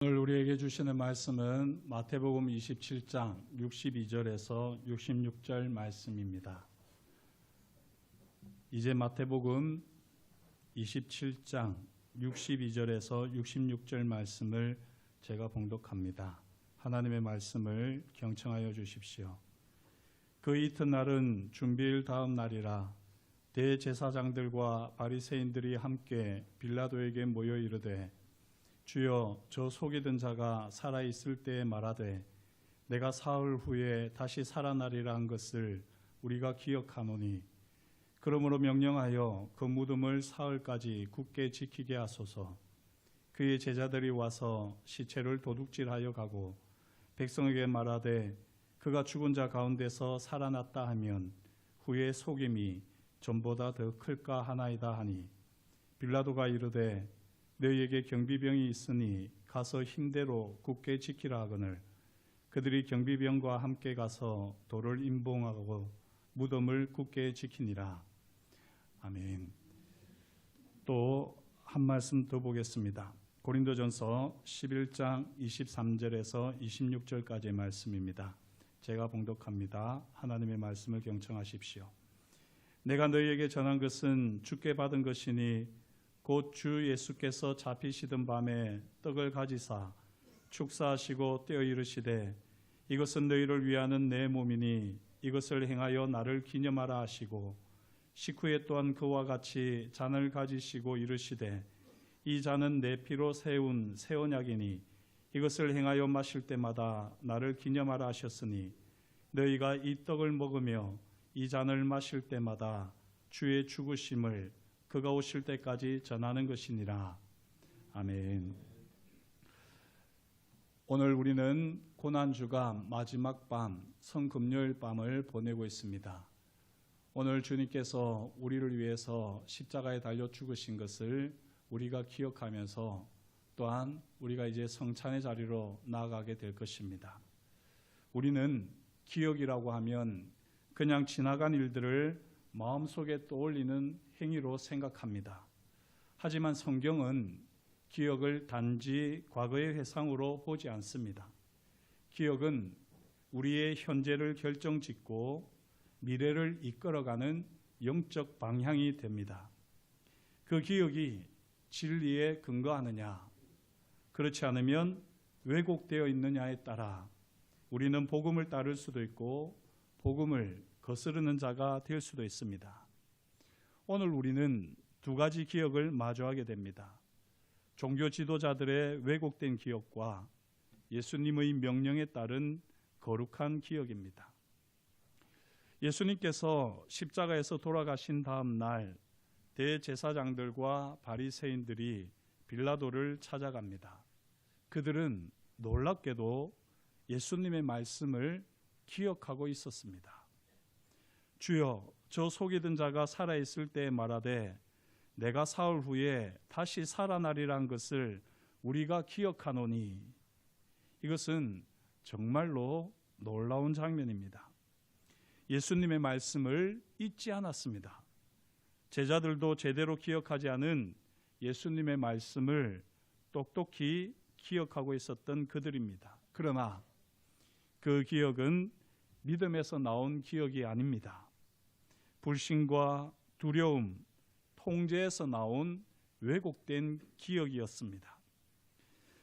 오늘 우리에게 주시는 말씀은 마태복음 27장 62절에서 66절 말씀입니다. 이제 마태복음 27장 62절에서 66절 말씀을 제가 봉독합니다. 하나님의 말씀을 경청하여 주십시오. 그 이튿날은 준비일 다음 날이라 대제사장들과 바리새인들이 함께 빌라도에게 모여 이르되 주여, 저 속이던 자가 살아있을 때에 말하되 내가 사흘 후에 다시 살아나리라 한 것을 우리가 기억하노니 그러므로 명령하여 그 무덤을 사흘까지 굳게 지키게 하소서. 그의 제자들이 와서 시체를 도둑질하여 가고 백성에게 말하되 그가 죽은 자 가운데서 살아났다 하면 후에 속임이 전보다 더 클까 하나이다 하니 빌라도가 이르되 너희에게 경비병이 있으니 가서 힘대로 굳게 지키라 하거늘 그들이 경비병과 함께 가서 돌을 임봉하고 무덤을 굳게 지키니라. 아멘. 또 한 말씀 더 보겠습니다. 고린도전서 11장 23절에서 26절까지의 말씀입니다. 제가 봉독합니다. 하나님의 말씀을 경청하십시오. 내가 너희에게 전한 것은 주께 받은 것이니 곧 주 예수께서 잡히시던 밤에 떡을 가지사 축사하시고 떼어 이르시되 이것은 너희를 위하는 내 몸이니 이것을 행하여 나를 기념하라 하시고 식후에 또한 그와 같이 잔을 가지시고 이르시되 이 잔은 내 피로 세운 새 언약이니 이것을 행하여 마실 때마다 나를 기념하라 하셨으니 너희가 이 떡을 먹으며 이 잔을 마실 때마다 주의 죽으심을 그가 오실 때까지 전하는 것이니라. 아멘. 오늘 우리는 고난주가 마지막 밤, 성금요일 밤을 보내고 있습니다. 오늘 주님께서 우리를 위해서 십자가에 달려 죽으신 것을 우리가 기억하면서 또한 우리가 이제 성찬의 자리로 나아가게 될 것입니다. 우리는 기억이라고 하면 그냥 지나간 일들을 마음속에 떠올리는 행위로 생각합니다. 하지만 성경은 기억을 단지 과거의 회상으로 보지 않습니다. 기억은 우리의 현재를 결정짓고 미래를 이끌어가는 영적 방향이 됩니다. 그 기억이 진리에 근거하느냐, 그렇지 않으면 왜곡되어 있느냐에 따라 우리는 복음을 따를 수도 있고 복음을 거스르는 자가 될 수도 있습니다. 오늘 우리는 두 가지 기억을 마주하게 됩니다. 종교 지도자들의 왜곡된 기억과 예수님의 명령에 따른 거룩한 기억입니다. 예수님께서 십자가에서 돌아가신 다음 날 대제사장들과 바리새인들이 빌라도를 찾아갑니다. 그들은 놀랍게도 예수님의 말씀을 기억하고 있었습니다. 주여, 저 속이던 자가 살아있을 때에 말하되 내가 사흘 후에 다시 살아나리란 것을 우리가 기억하노니. 이것은 정말로 놀라운 장면입니다. 예수님의 말씀을 잊지 않았습니다. 제자들도 제대로 기억하지 않은 예수님의 말씀을 똑똑히 기억하고 있었던 그들입니다. 그러나 그 기억은 믿음에서 나온 기억이 아닙니다. 불신과 두려움, 통제에서 나온 왜곡된 기억이었습니다.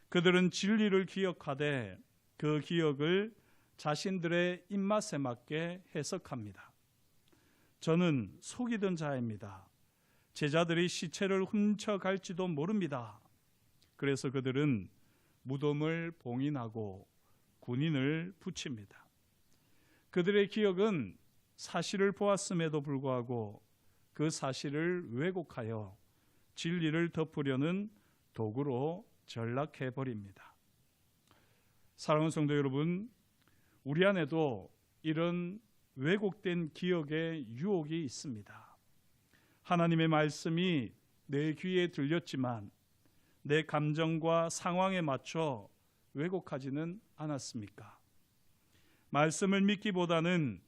그들은 진리를 기억하되 그 기억을 자신들의 입맛에 맞게 해석합니다. 저는 속이던 자입니다. 제자들이 시체를 훔쳐갈지도 모릅니다. 그래서 그들은 무덤을 봉인하고 군인을 붙입니다. 그들의 기억은 사실을 보았음에도 불구하고 그 사실을 왜곡하여 진리를 덮으려는 도구로 전락해버립니다. 사랑하는 성도 여러분, 우리 안에도 이런 왜곡된 기억의 유혹이 있습니다. 하나님의 말씀이 내 귀에 들렸지만 내 감정과 상황에 맞춰 왜곡하지는 않았습니까? 말씀을 믿기보다는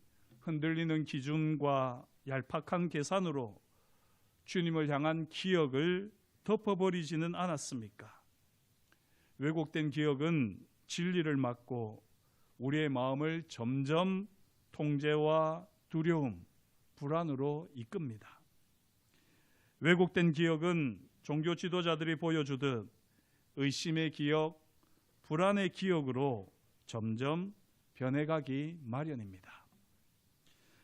흔들리는 기준과 얄팍한 계산으로 주님을 향한 기억을 덮어버리지는 않았습니까? 왜곡된 기억은 진리를 막고 우리의 마음을 점점 통제와 두려움, 불안으로 이끕니다. 왜곡된 기억은 종교 지도자들이 보여주듯 의심의 기억, 불안의 기억으로 점점 변해가기 마련입니다.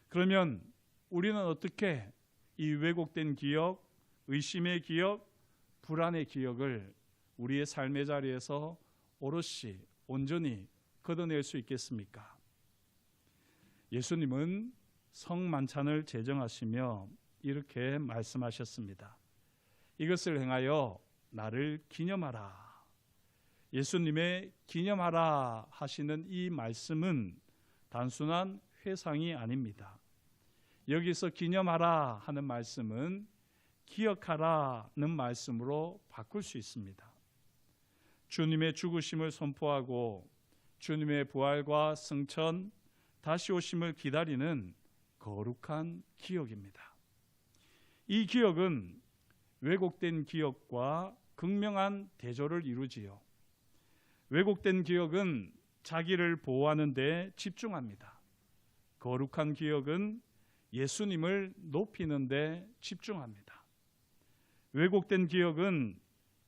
그러면 우리는 어떻게 이 왜곡된 기억, 의심의 기억, 불안의 기억을 우리의 삶의 자리에서 오롯이 온전히 걷어낼 수 있겠습니까? 예수님은 성만찬을 제정하시며 이렇게 말씀하셨습니다. 이것을 행하여 나를 기념하라. 예수님의 기념하라 하시는 이 말씀은 단순한 회상이 아닙니다. 여기서 기념하라 하는 말씀은 기억하라는 말씀으로 바꿀 수 있습니다. 주님의 죽으심을 선포하고 주님의 부활과 승천, 다시 오심을 기다리는 거룩한 기억입니다. 이 기억은 왜곡된 기억과 극명한 대조를 이루지요. 왜곡된 기억은 자기를 보호하는 데 집중합니다. 거룩한 기억은 예수님을 높이는 데 집중합니다. 왜곡된 기억은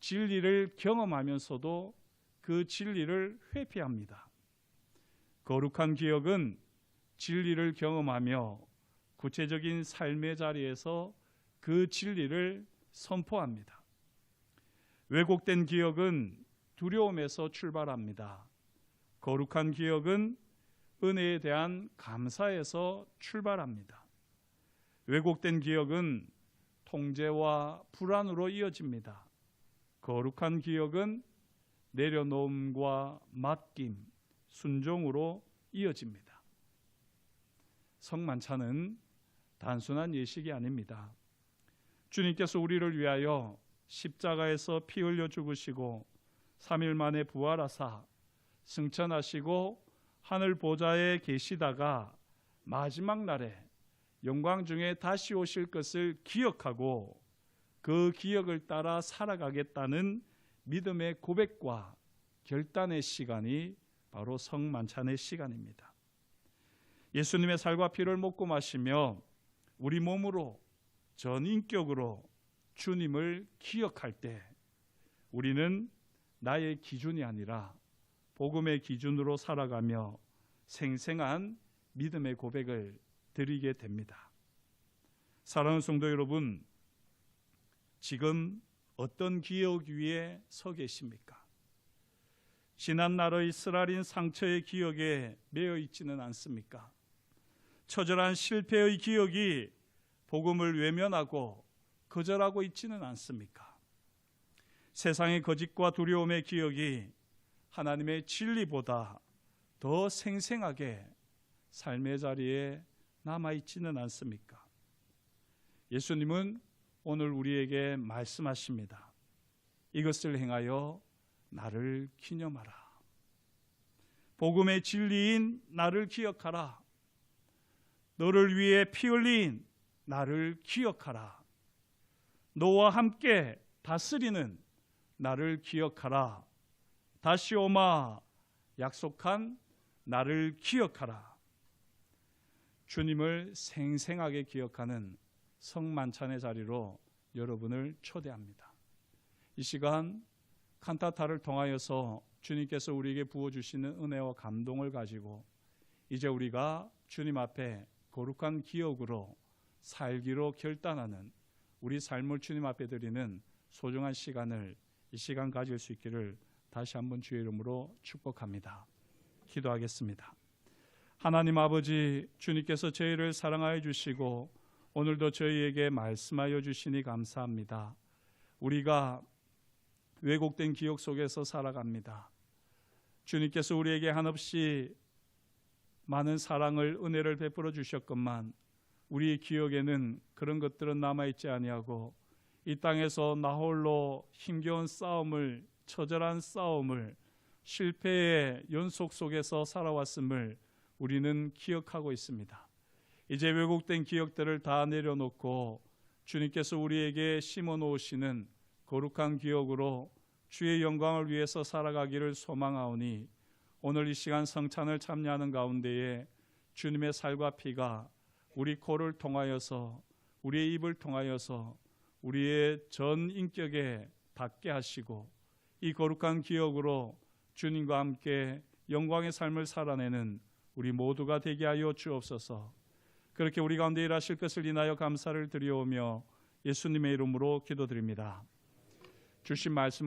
진리를 경험하면서도 그 진리를 회피합니다. 거룩한 기억은 진리를 경험하며 구체적인 삶의 자리에서 그 진리를 선포합니다. 왜곡된 기억은 두려움에서 출발합니다. 거룩한 기억은 은혜에 대한 감사에서 출발합니다. 왜곡된 기억은 통제와 불안으로 이어집니다. 거룩한 기억은 내려놓음과 맡김, 순종으로 이어집니다. 성만찬은 단순한 예식이 아닙니다. 주님께서 우리를 위하여 십자가에서 피 흘려 죽으시고 3일 만에 부활하사 승천하시고 하늘 보좌에 계시다가 마지막 날에 영광 중에 다시 오실 것을 기억하고 그 기억을 따라 살아가겠다는 믿음의 고백과 결단의 시간이 바로 성만찬의 시간입니다. 예수님의 살과 피를 먹고 마시며 우리 몸으로 전 인격으로 주님을 기억할 때 우리는 나의 기준이 아니라 복음의 기준으로 살아가며 생생한 믿음의 고백을 드리게 됩니다. 사랑하는 성도 여러분, 지금 어떤 기억 위에 서 계십니까? 지난 날의 쓰라린 상처의 기억에 매여 있지는 않습니까? 처절한 실패의 기억이 복음을 외면하고 거절하고 있지는 않습니까? 세상의 거짓과 두려움의 기억이 하나님의 진리보다 더 생생하게 삶의 자리에 남아있지는 않습니까? 예수님은 오늘 우리에게 말씀하십니다. 이것을 행하여 나를 기념하라. 복음의 진리인 나를 기억하라. 너를 위해 피 흘린 나를 기억하라. 너와 함께 다스리는 나를 기억하라. 다시 오마 약속한 나를 기억하라. 주님을 생생하게 기억하는 성만찬의 자리로 여러분을 초대합니다. 이 시간 칸타타를 통하여서 주님께서 우리에게 부어주시는 은혜와 감동을 가지고 이제 우리가 주님 앞에 거룩한 기억으로 살기로 결단하는 우리 삶을 주님 앞에 드리는 소중한 시간을 이 시간 가질 수 있기를 다시 한번 주의 이름으로 축복합니다. 기도하겠습니다. 하나님 아버지, 주님께서 저희를 사랑하여 주시고 오늘도 저희에게 말씀하여 주시니 감사합니다. 우리가 왜곡된 기억 속에서 살아갑니다. 주님께서 우리에게 한없이 많은 사랑을, 은혜를 베풀어 주셨건만 우리의 기억에는 그런 것들은 남아있지 아니하고 이 땅에서 나 홀로 힘겨운 싸움을, 처절한 싸움을, 실패의 연속 속에서 살아왔음을 우리는 기억하고 있습니다. 이제 왜곡된 기억들을 다 내려놓고 주님께서 우리에게 심어 놓으시는 거룩한 기억으로 주의 영광을 위해서 살아가기를 소망하오니 오늘 이 시간 성찬을 참여하는 가운데에 주님의 살과 피가 우리 코를 통하여서 우리의 입을 통하여서 우리의 전 인격에 닿게 하시고 이 거룩한 기억으로 주님과 함께 영광의 삶을 살아내는 우리 모두가 되게 하여 주옵소서. 그렇게 우리 가운데 일하실 것을 인하여 감사를 드리오며 예수님의 이름으로 기도드립니다. 주신 말씀을